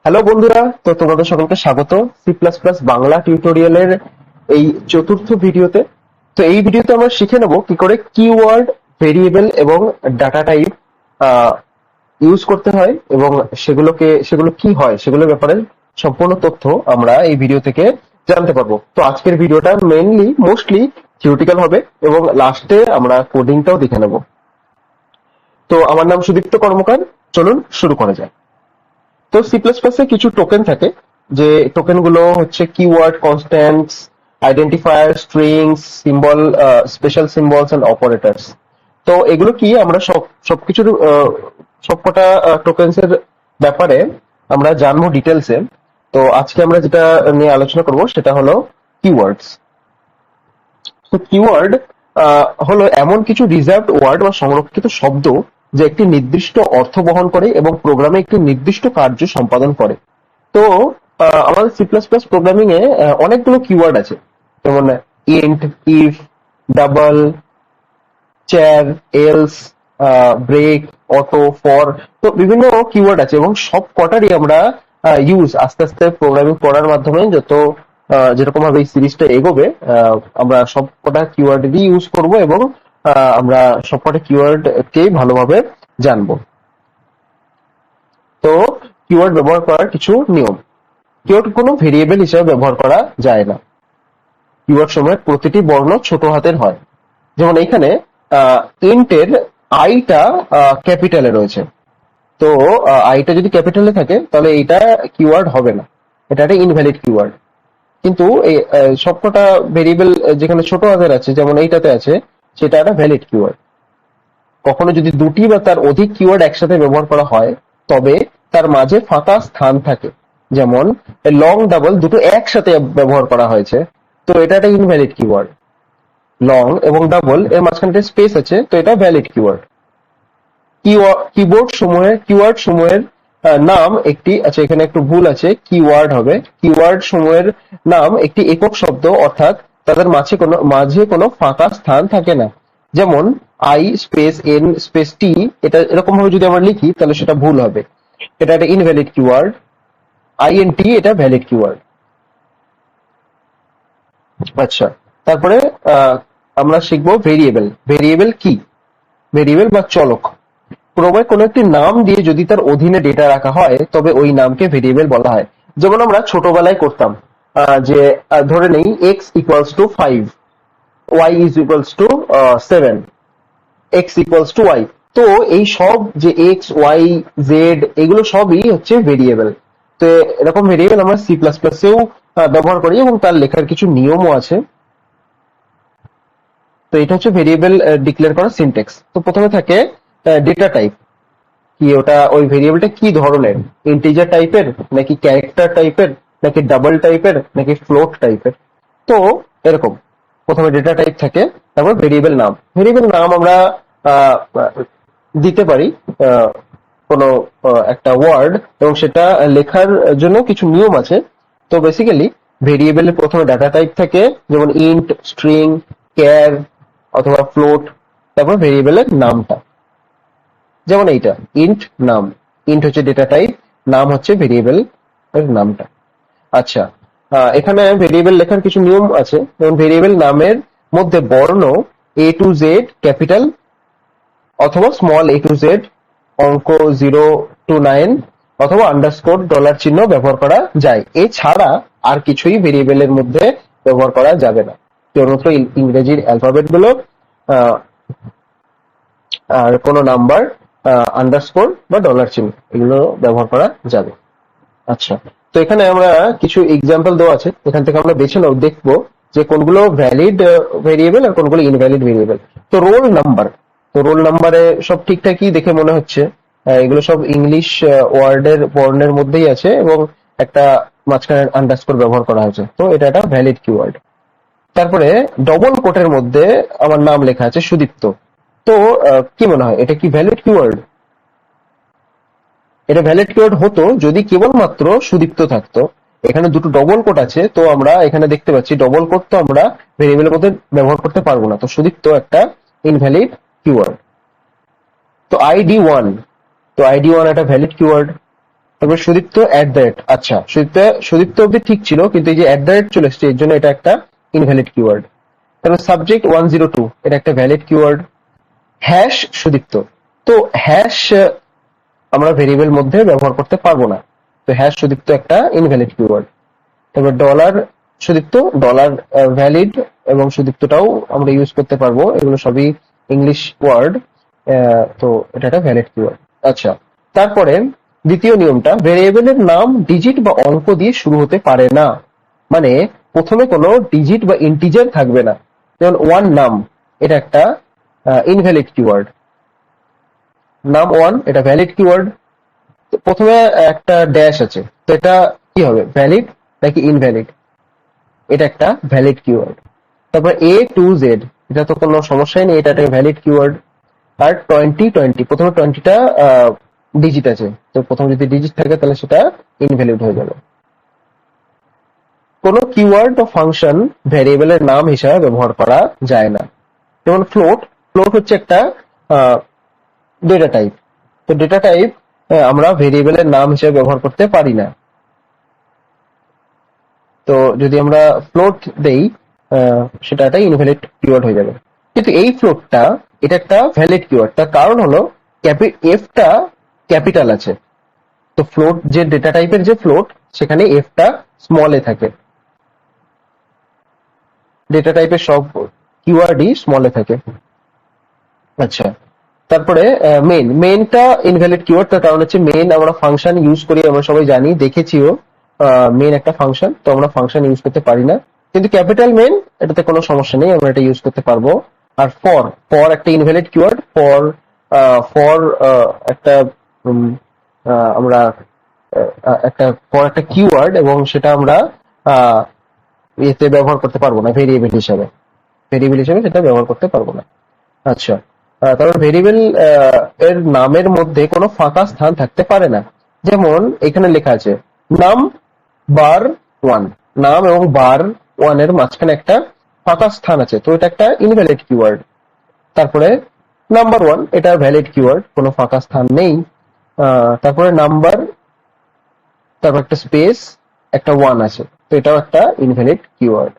Hello বন্ধুরা, তো তোমাদের সকলকে স্বাগত সি প্লাস প্লাস বাংলা টিউটোরিয়ালের এই চতুর্থ ভিডিওতে। তো এই ভিডিওতে আমরা শিখে নেব কি করে কিওয়ার্ড, ভেরিয়েবল এবং ডাটা টাইপ ইউজ করতে হয় এবং সেগুলো কি হয় সেগুলোর ব্যাপারে সম্পূর্ণ তথ্য আমরা এই ভিডিও থেকে জানতে পারবো। তো আজকের ভিডিওটা মোস্টলি থিওরিটিক্যাল হবে এবং লাস্টে আমরা কোডিংটাও দেখে নেব। তো আমার নাম সুদীপ্ত কর্মকার, চলুন শুরু করা যায়। তো সি প্লাস প্লাসে কিছু টোকেন থাকে, যে টোকেন গুলো হচ্ছে keyword, constants, identifier, strings, symbol, special symbols and operators. তো এগুলো কি আমরা সবকিছুর সবকটা টোকেনস এর ব্যাপারে আমরা জানবো ডিটেলসে। তো আজকে আমরা যেটা নিয়ে আলোচনা করব সেটা হলো কিওয়ার্ডস। তো কিওয়ার্ড হলো এমন কিছু রিজার্ভড ওয়ার্ড বা সংরক্ষিত শব্দ যা একটি নির্দিষ্ট অর্থ বহন করে এবং প্রোগ্রামে একটি নির্দিষ্ট কার্য সম্পাদন করে। তো আমাদের সি প্লাস প্লাস প্রোগ্রামিং এ অনেকগুলো কিওয়ার্ড আছে, যেমন ইন্ট, ইফ, ডাবল, চার, এলস, ব্রেক, অটো, ফর। তো বিভিন্ন কিওয়ার্ড আছে এবং সব কটারই আমরা আস্তে আস্তে প্রোগ্রামিং করার মাধ্যমে যেরকম ভাবে এই সিরিজটা এগোবে, আমরা সব কটা কিওয়ার্ডেরই ইউজ করব এবং আমরা সব কটা কিওয়ার্ড কে ভালোভাবে জানবো। তো কিওয়ার্ড ব্যবহার করার কিছু নিয়ম: কিওয়ার্ড কোনো ভেরিয়েবল হিসেবে ব্যবহার করা যায় না। কিওয়ার্ড সময়ের প্রতিটি বর্ণ ছোট হাতের হয়। যেমন এখানে ইন্টের আইটা ক্যাপিটালে রয়েছে। তো আইটা যদি ক্যাপিটালে থাকে তাহলে এইটা কিওয়ার্ড হবে না, এটা একটা ইনভ্যালিড কিওয়ার্ড। কিন্তু এই সবকটা ভেরিয়েবল যেখানে ছোট হাতের আছে, যেমন এইটাতে আছে, সেটা একটা ভ্যালিড কিওয়ার্ড। কখনো যদি দুটি বা তার অধিক কিওয়ার্ড একসাথে ব্যবহার করা হয় তবে তার মাঝে ফাঁকা স্থান থাকে, যেমন লং, ডাবল দুটো একসাথে ব্যবহার করা হয়েছে, তো এটা একটা ইনভ্যালিড কিওয়ার্ড। লং এবং ডাবল এর মাঝখানে একটা স্পেস আছে, তো এটা ভ্যালিড কিওয়ার্ড। কিওয়ার্ড সমূহের নাম একটি, আচ্ছা এখানে একটু ভুল আছে, কিওয়ার্ড হবে। কিওয়ার্ড সমূহের নাম একটি একক শব্দ, অর্থাৎ তাদের মাঝে কোনো ফাঁকা স্থান থাকে না। যেমন আই স্পেস এন স্পেস টি, এটা এরকম ভাবে যদি আমরা লিখি তাহলে সেটা ভুল হবে, এটা একটা ইনভ্যালিড কিওয়ার্ড। আইএনটি এটা ভ্যালিড কিওয়ার্ড। আচ্ছা, তারপরে আহ, আমরা শিখবো ভেরিয়েবল। ভেরিয়েবল কি? ভেরিয়েবল বা চলক ক্রমে কোনো একটি নাম দিয়ে যদি তার অধীনে ডেটা রাখা হয় তবে ওই নামকে ভেরিয়েবল বলা হয়। যেমন আমরা ছোটবেলায় করতাম, যে ধরে নেই x equals to 5, y is equals to 7, x equals to y. তো এই সব যে এক্স, ওয়াই, জেড এগুলো সবই হচ্ছে ভেরিয়েবল। তো এরকম ভেরিয়েবল আমরা সি প্লাস প্লাসেও ব্যবহার করি এবং তার লেখার কিছু নিয়মও আছে। তো এটা হচ্ছে ভেরিয়েবল ডিক্লেয়ার করার সিনট্যাক্স। তো প্রথমে থাকে ডেটা টাইপ, কি ওটা ওই ভেরিয়েবলটা কি ধরনের, ইন্টিজার টাইপের নাকি ক্যারেক্টার টাইপের নাকি ডাবল টাইপের নাকি ফ্লোট টাইপের। তো এরকম প্রথমে ডেটা টাইপ থাকে, তারপর ভেরিয়েবল নাম। ভেরিয়েবল নাম আমরা আহ, দিতে পারি আহ, কোনো একটা ওয়ার্ড, এবং সেটা লেখার জন্য কিছু নিয়ম আছে। তো বেসিক্যালি ভেরিয়েবলের প্রথমে ডাটা টাইপ থাকে, যেমন ইন্ট, স্ট্রিং, ক্যার অথবা ফ্লোট, তারপর ভেরিয়েবলের নামটা, যেমন এইটা ইন্ট নাম। ইন্ট হচ্ছে ডেটা টাইপ, নাম হচ্ছে ভেরিয়েবল এর নামটা। আচ্ছা, এখানে ভেরিয়েবল লেখার কিছু নিয়ম আছে, যেমন ভেরিয়েবল নামের মধ্যে বর্ণ এ টু জেড ক্যাপিটাল অথবা স্মল এ টু জেড, অঙ্ক 0 to 9 অথবা আন্ডারস্কোর ডলার চিহ্ন ব্যবহার করা যায়। এছাড়া আর কিছুই ভেরিয়েবলের মধ্যে ব্যবহার করা যাবে না, কেবলমাত্র ইংরেজির অ্যালফাবেট গুলো আহ, আর কোনো নাম্বার, আন্ডারস্কোর বা ডলার চিহ্ন এগুলো ব্যবহার করা যাবে। আচ্ছা, তো এখানে আমরা কিছু এক্সাম্পল দেওয়া আছে, এখান থেকে আমরা বেছে নাও, দেখবো যে কোনগুলো ভ্যালিড ভেরিয়েবল আর কোনগুলো ইনভ্যালিড ভেরিয়েবল। তো রোল নাম্বার, তো রোল নাম্বারে সব ঠিকঠাকই দেখে মনে হচ্ছে। এগুলো সব ইংলিশ ওয়ার্ডের বর্ণের মধ্যেই আছে এবং একটা মাঝখানে আন্ডারস্কোর ব্যবহার করা হয়েছে, তো এটা একটা ভ্যালিড কিওয়ার্ড। তারপরে ডবল কোটের মধ্যে আমার নাম লেখা আছে সুদীপ্ত। তো কি মনে হয় এটা কি ভ্যালিড কিওয়ার্ড? এটা ভ্যালিড কিওয়ার্ড হতো যদি কেবলমাত্র সুদীপ্ত থাকতো। এখানে দুটো ডবল কোট আছে, তো আমরা এখানে দেখতে পাচ্ছি ডবল কোট তো আমরা ভেরিয়েবলের মধ্যে ব্যবহার করতে পারবো না, তো সুদীপ্ত একটা ইনভ্যালিড কিওয়ার্ড। তো আইডি ওয়ান, তো আইডি ওয়ান একটা ভ্যালিড কিওয়ার্ড। তারপর সুদীপ্ত @, আচ্ছা সুদীপ্ত অব্দি ঠিক ছিল, কিন্তু এই যে @ চলে এসছে এর জন্য এটা একটা ইনভ্যালিড কিওয়ার্ড। তারপর সাবজেক্ট 102 এটা একটা ভ্যালিড কিওয়ার্ড। হ্যাশ সুদীপ্ত, তো হ্যাশ আমরা ভেরিয়েবল মধ্যে ব্যবহার করতে পারবো না, তো হ্যাশ সুদীপ্ত একটা ইনভ্যালিড কিওয়ার্ড। তারপর ডলার সুদীপ্ত, ডলার ভ্যালিড এবং সুদীপ্তটাও আমরা ইউজ করতে পারবো, এগুলো সবই ইংলিশ ওয়ার্ড, তো এটা একটা ভ্যালিড কিওয়ার্ড। আচ্ছা, তারপরে দ্বিতীয় নিয়মটা, ভেরিয়েবলের নাম ডিজিট বা অঙ্ক দিয়ে শুরু হতে পারে না, মানে প্রথমে কোনো ডিজিট বা ইন্টিজার থাকবে না। যেমন ওয়ান নাম, এটা একটা ইনভ্যালিড কিওয়ার্ড। নাম ওয়ান এটা ভ্যালিড কিওয়ার্ড, প্রথমে একটা ড্যাশ আছে, তো এটা কি হবে, ভ্যালিড নাকি ইনভ্যালিড? এটা একটা ভ্যালিড কিওয়ার্ড। তারপর A to Z, এটা তো কোনো সমস্যাই নেই, এটা একটা ভ্যালিড কিওয়ার্ড। আর 20 প্রথমে 20টা ডিজিট আছে, তো প্রথমে যদি ডিজিট থাকে তাহলে সেটা ইনভ্যালিড হয়ে যাবে। কোনো কিওয়ার্ড বা ফাংশন ভ্যারিয়েবলের নাম হিসাবে ব্যবহার করা যায় না। যেমন ফ্লোট, ফ্লোট হচ্ছে একটা ডেটা টাইপ, তো ডেটা টাইপ আমরা ভেরিয়েবলের নাম হিসেবে ব্যবহার করতে পারি না। তো যদি আমরা ফ্লোট দেই সেটা একটা ইনভ্যালিড কিওয়ার্ড হয়ে যাবে। কিন্তু এই ফ্লোটটা এটা একটা ভ্যালিড কিওয়ার্ড, তার কারণ হলো এফটা ক্যাপিটাল আছে, তো ফ্লোট যে ডেটা টাইপের যে ফ্লোট সেখানে এফটা স্মল এ থাকে, ডেটা টাইপের সব কিওয়ার্ডই স্মল এ থাকে। আচ্ছা, তারপরে মেইনটা ইনভ্যালিড কিওয়ার্ড, তার কারণ হচ্ছে মেইন আমরা ফাংশন ইউজ করি, আমরা সবাই জানি, দেখেছিও, মেইন একটা ফাংশন, তো আমরা ফাংশন ইউজ করতে পারি না। কিন্তু ক্যাপিটাল মেইন এটাতে কোনো সমস্যা নেই, আমরা এটা ইউজ করতে পারবো। আর ফর, ফর একটা ইনভ্যালিড কিওয়ার্ড, ফর ফর একটা আমরা একটা ফর একটা কিওয়ার্ড, এবং সেটা আমরা আহ, এতে ব্যবহার করতে পারবো না, ভেরিয়েবল হিসাবে, ভেরিয়েবল হিসাবে সেটা ব্যবহার করতে পারবো না। আচ্ছা, তারপর ভেরিয়েবল এর নামের মধ্যে কোনো ফাঁকা স্থান থাকতে পারে না। যেমন এখানে লেখা আছে নাম বার ওয়ান, নাম এবং বার ওয়ান এর মাঝখানে একটা ফাঁকা স্থান আছে, তো এটা একটা ইনভ্যালিড কিওয়ার্ড। তারপরে নাম্বার ওয়ান এটা ভ্যালিড কিওয়ার্ড, কোনো ফাঁকা স্থান নেই। তারপরে নাম্বার, তারপর একটা স্পেস, একটা ওয়ান আছে, তো এটাও একটা ইনভ্যালিড কিওয়ার্ড।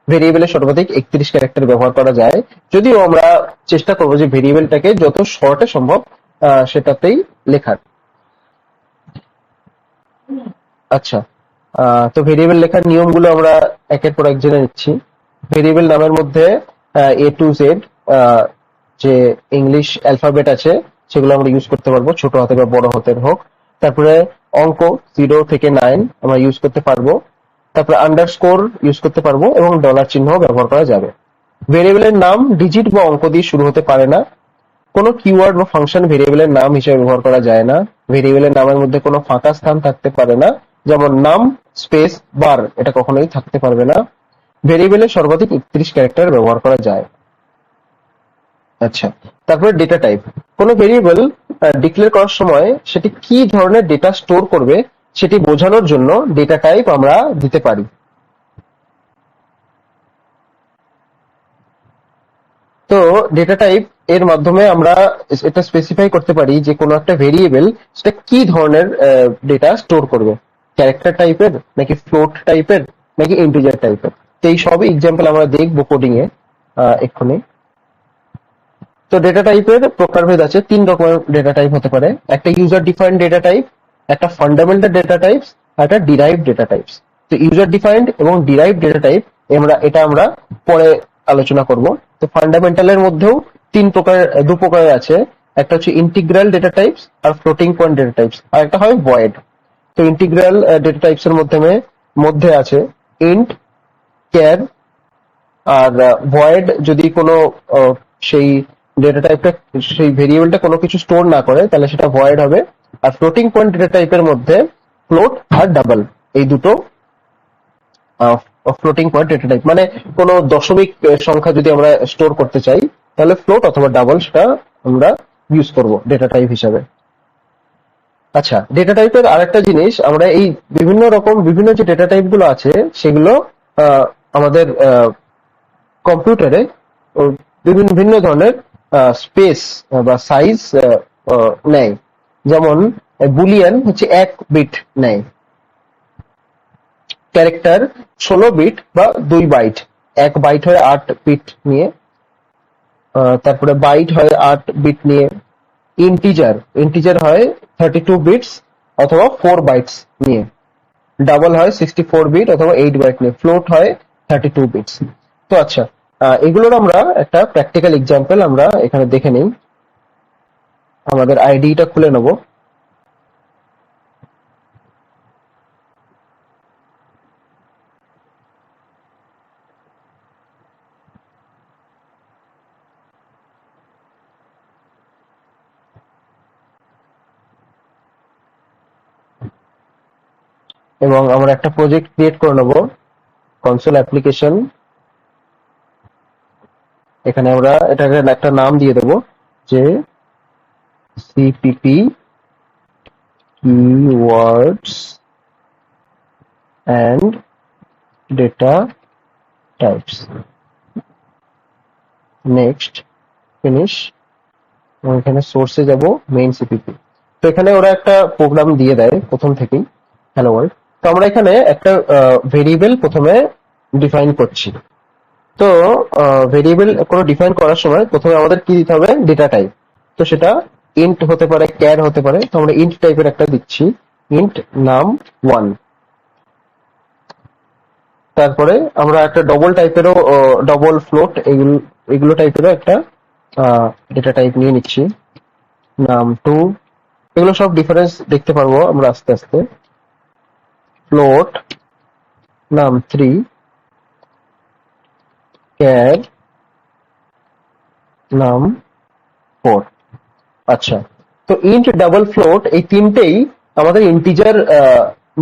ভেরিয়েবলের সর্বাধিক 31 ক্যারেক্টার ব্যবহার করা যায়, যদিও আমরা চেষ্টা করবো যে ভেরিয়েবলটাকে যত শর্টে সম্ভব সেটাতেই লেখার। আচ্ছা, তো ভেরিয়েবল লেখার নিয়মগুলো আমরা একের পর এক জেনে নিচ্ছি। ভেরিয়েবল নামের মধ্যে A to Z যে ইংলিশ অ্যালফাবেট আছে সেগুলো আমরা ইউজ করতে পারবো, ছোট হাতে বা বড় হাতের হোক। তারপরে অঙ্ক 0 থেকে 9 আমরা ইউজ করতে পারবো। তারপরে আন্ডারস্কোর ইউজ করতে পারবো এবং ডলার চিহ্ন ব্যবহার করা যাবে। ভেরিয়েবলের নাম ডিজিট বা অঙ্ক দিয়ে শুরু হতে পারে না। কোনো কিওয়ার্ড বা ফাংশন ভেরিয়েবলের নাম হিসেবে ব্যবহার করা যায় না। ভেরিয়েবলের নামের মধ্যে কোনো ফাঁকা স্থান থাকতে পারে না, যেমন নাম স্পেস বার এটা কখনোই থাকতে পারবে না। ভেরিয়েবলের সর্বাধিক 31 ক্যারেক্টার ব্যবহার করা যায়। আচ্ছা, তারপরে ডেটা টাইপ, কোনো ভেরিয়েবল ডিক্লেয়ার করার সময় সেটি কি ধরনের ডেটা স্টোর করবে সেটি বোঝানোর জন্য ডেটা টাইপ আমরা দিতে পারি। তো ডেটা টাইপ এর মাধ্যমে আমরা এটা স্পেসিফাই করতে পারি যে কোনো একটা ভেরিয়েবল সেটা কি ধরনের ডেটা স্টোর করবে, ক্যারেক্টার টাইপের নাকি ফ্লোট টাইপের নাকি ইন্টিজার টাইপের। তো এই সবই এক্সাম্পল আমরা দেখবো কোডিং এ এক্ষুনি। তো ডেটা টাইপের প্রকারভেদ আছে, 3 রকমের ডেটা টাইপ হতে পারে, একটা ইউজার ডিফাইন্ড ডেটা টাইপ, একটা ফান্ডামেন্টাল ডেটা টাইপস, আর একটা ডিরাইভড ডেটা টাইপস। তো ইউজার ডিফাইন্ড এবং ডিরাইভড ডেটা টাইপ আমরা পরে আলোচনা করব। তো ফান্ডামেন্টালের মধ্যেও দু প্রকারের আছে, একটা হচ্ছে ইন্টিগ্রাল ডেটা টাইপস আর ফ্লোটিং পয়েন্ট ডেটা টাইপস, আর একটা হয় ভয়েড। তো ইন্টিগ্রাল ডেটা টাইপস এর মধ্যে আছে ইন্ট, চার, আর ভয়েড যদি কোনো সেই ডেটা টাইপটা সেই ভেরিয়েবলটা কোনো কিছু স্টোর না করে তাহলে সেটা ভয়েড হবে। আর ফ্লোটিং পয়েন্ট ডেটা টাইপের মধ্যে ফ্লোট আর ডাবল, এই দুটো ফ্লোটিং পয়েন্ট ডেটা টাইপ, মানে কোনো দশমিক সংখ্যা যদি আমরা স্টোর করতে চাই তাহলে ফ্লোট অথবা ডাবল সেটা আমরা ইউজ করব ডেটা টাইপ হিসাবে। আচ্ছা, ডেটা টাইপের আরেকটা জিনিস, আমরা এই বিভিন্ন যে ডেটা টাইপ গুলো আছে সেগুলো আমাদের কম্পিউটারে বিভিন্ন ভিন্ন ধরনের স্পেস বা সাইজ নেয়। যেমন বুলিয়ান হচ্ছে 1 বিট নেয়, ক্যারেক্টার 16 বিট বা 2 বাইট, 1 বাইট হয় 8 বিট নিয়ে, তারপরে বাইট হয় 8 বিট নিয়ে, ইন্টিজার ইন্টিজার হয় 32 বিটস অথবা 4 বাইটস নিয়ে, ডাবল হয় 64 বিট অথবা 8 বাইট নিয়ে, ফ্লোট হয় 32 বিটস। তো আচ্ছা, এগুলোর আমরা একটা প্র্যাকটিক্যাল এক্সাম্পল আমরা এখানে দেখে নিই। আমাদের আইডিটা খুলে নেব। এবং আমরা একটা প্রজেক্ট ক্রিয়েট করে নেব, কনসোল অ্যাপ্লিকেশন। এখানে আমরা এটাকে একটা নাম দিয়ে দেবো যে CPP keywords and data types, next, finish. এবং এখানে সোর্সে যাব, মেইন সিপিপি। তো এখানে ওরা একটা প্রোগ্রাম দিয়ে দেয় প্রথম থেকেই, হ্যালো ওয়ার্ল্ড। তো আমরা এখানে একটা ভেরিয়েবল প্রথমে ডিফাইন করছি। তো ভেরিয়েবল কোনো ডিফাইন করার সময় প্রথমে আমাদের কি দিতে হবে, ডেটা টাইপ। তো সেটা ইন্ট হতে পারে, ক্যার হতে পারে। তো আমরা ইন্ট টাইপের একটা দিচ্ছি, ইন্ট নাম 1। তারপরে আমরা একটা ডবল টাইপেরও, ডবল ফ্লোট, এগুলো টাইপেরও একটা ডেটা টাইপ নিয়ে নিচ্ছি, নাম 2। এগুলো সব ডিফারেন্স দেখতে পারবো আমরা আস্তে আস্তে। ফ্লোট নাম 3, ক্যার নাম 4। আচ্ছা, তো ইন্ট, ডাবল, ফ্লোট এই তিনটেই আমাদের ইন্টিজার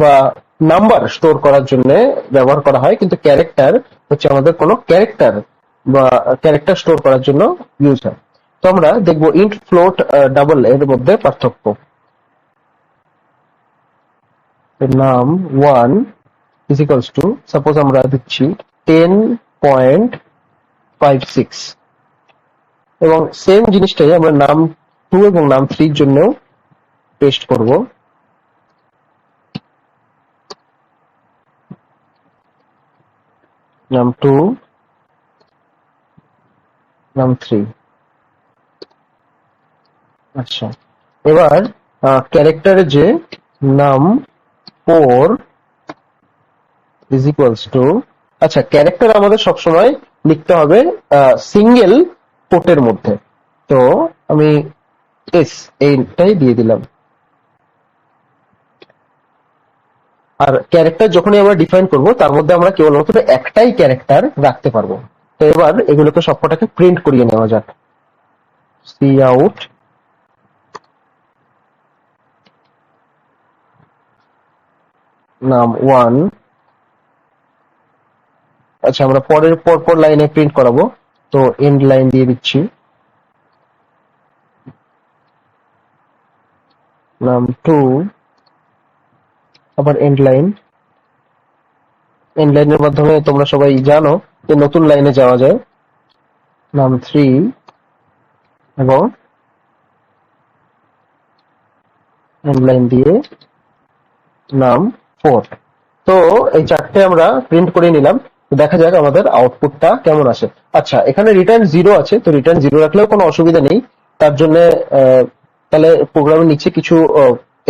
বা নাম্বার স্টোর করার জন্য ব্যবহার করা হয়, কিন্তু ক্যারেক্টার হচ্ছে আমাদের কোনো ক্যারেক্টার বা ক্যারেক্টার স্টোর করার জন্য ইউজ হয়। তো আমরা দেখবো ইন্ট, ফ্লোট, ডাবল এর মধ্যে পার্থক্য। নাম 1 ইজ ইকুয়ালস টু, সাপোজ আমরা দিচ্ছি 10.56, এবং সেম জিনিসটাই আমরা নাম 2 এবং নাম 3 এর জন্য পেস্ট করব। নাম 2, নাম 3। আচ্ছা, এবার ক্যারেক্টারের যে নাম 4 ইজ ইকুয়ালস টু, আচ্ছা ক্যারেক্টার আমাদের সবসময় লিখতে হবে সিঙ্গেল কোটের মধ্যে। তো আমি এইটাই দিয়ে দিলাম। আর ক্যারেক্টার যখনই আমরা ডিফাইন করব তার মধ্যে আমরা কেবলমাত্র একটাই ক্যারেক্টার রাখতে পারবো। তো এবার এগুলোকে সবকটাকে প্রিন্ট করিয়ে নেওয়া যাক। সি আউট নাম 1। আচ্ছা, আমরা পরের পরপর লাইনে প্রিন্ট করাবো, তো এন্ড লাইন দিয়ে দিচ্ছি, নাম 2, আবার এন্ড লাইন। এন্ড লাইনের মাধ্যমে তোমরা সবাই জানো যে নতুন লাইনে যাওয়া যায়, নাম 3 এবং এন্ড লাইন দিয়ে নাম 4। তো এই চারটে আমরা প্রিন্ট করে নিলাম। দেখা যাক আমাদের আউটপুটটা কেমন আসে। আচ্ছা, এখানে রিটার্ন 0 আছে, তো রিটার্ন 0 রাখলেও কোনো অসুবিধা নেই। তার জন্য তাহলে প্রোগ্রামের নিচে কিছু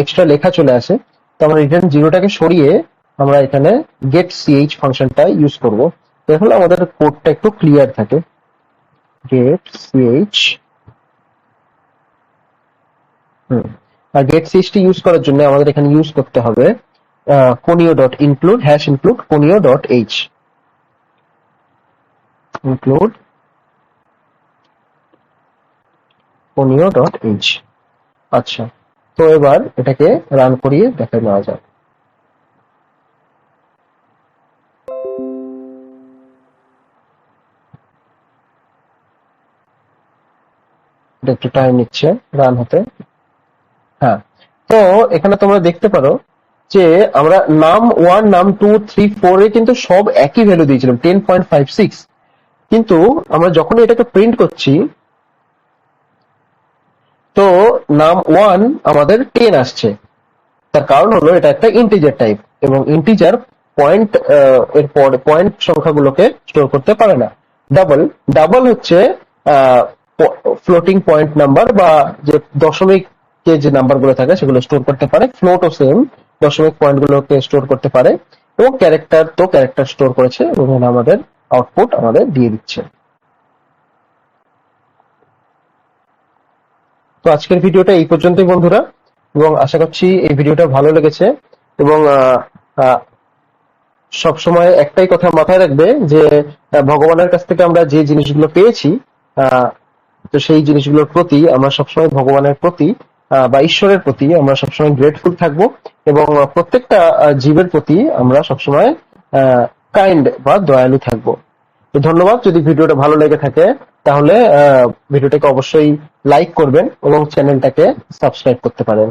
এক্সট্রা লেখা চলে আসে। তো আমরা রিটার্ন 0টাকে সরিয়ে আমরা এখানে গেট ch ফাংশনটা ইউজ করব। তাহলে আমাদের কোডটা একটু ক্লিয়ার থাকে। গেট ch, আর গেট ch টি ইউজ করার জন্য আমাদের এখানে ইউজ করতে হবে conio dot include hash include conio dot h, include conio dot h। আচ্ছা, তো এবার এটাকে রান করিয়ে দেখা নেওয়া যাক। এটা একটু টাইম নিচ্ছে রান হতে। হ্যাঁ, তো এখানে তোমরা দেখতে পারো যে আমরা নাম 1, নাম 2, 3, 4 এ কিন্তু সব একই ভ্যালু দিয়েছিলাম, 10.56। কিন্তু আমরা যখন এটাকে প্রিন্ট করছি তো নাম 1 আমাদের 10 আসছে, তার কারণ হলো এটা একটা ইন্টিজার টাইপ এবং ইন্টিজার পয়েন্ট এর পরে পয়েন্ট সংখ্যাগুলোকে স্টোর করতে পারে না। ডাবল ডাবল হচ্ছে ফ্লোটিং পয়েন্ট নাম্বার বা যে দশমিক যে নাম্বারগুলো থাকে সেগুলো স্টোর করতে পারে। ফ্লোটও সেম দশমিক পয়েন্টগুলোকে স্টোর করতে পারে। এবং ক্যারেক্টার তো ক্যারেক্টার স্টোর করেছে এবং আমাদের আউটপুট আমাদের দিয়ে দিচ্ছে। তো আজকের ভিডিওটা এই পর্যন্তই বন্ধুরা, এবং আশা করছি এই ভিডিওটা ভালো লেগেছে। এবং সব সময় একটাই কথা মাথায় রাখবে যে ভগবানের কাছ থেকে আমরা যে জিনিসগুলো পেয়েছি, আহ, তো সেই জিনিসগুলোর প্রতি আমরা সবসময় ভগবানের প্রতি বা ঈশ্বরের প্রতি আমরা সবসময় গ্রেটফুল থাকবো। এবং প্রত্যেকটা জীবের প্রতি আমরা সবসময় কাইন্ড বা দয়ালু থাকবো। তো ধন্যবাদ। যদি ভিডিওটা ভালো লেগে থাকে তাহলে ভিডিওটাকে অবশ্যই লাইক করবেন এবং চ্যানেলটাকে সাবস্ক্রাইব করতে পারেন।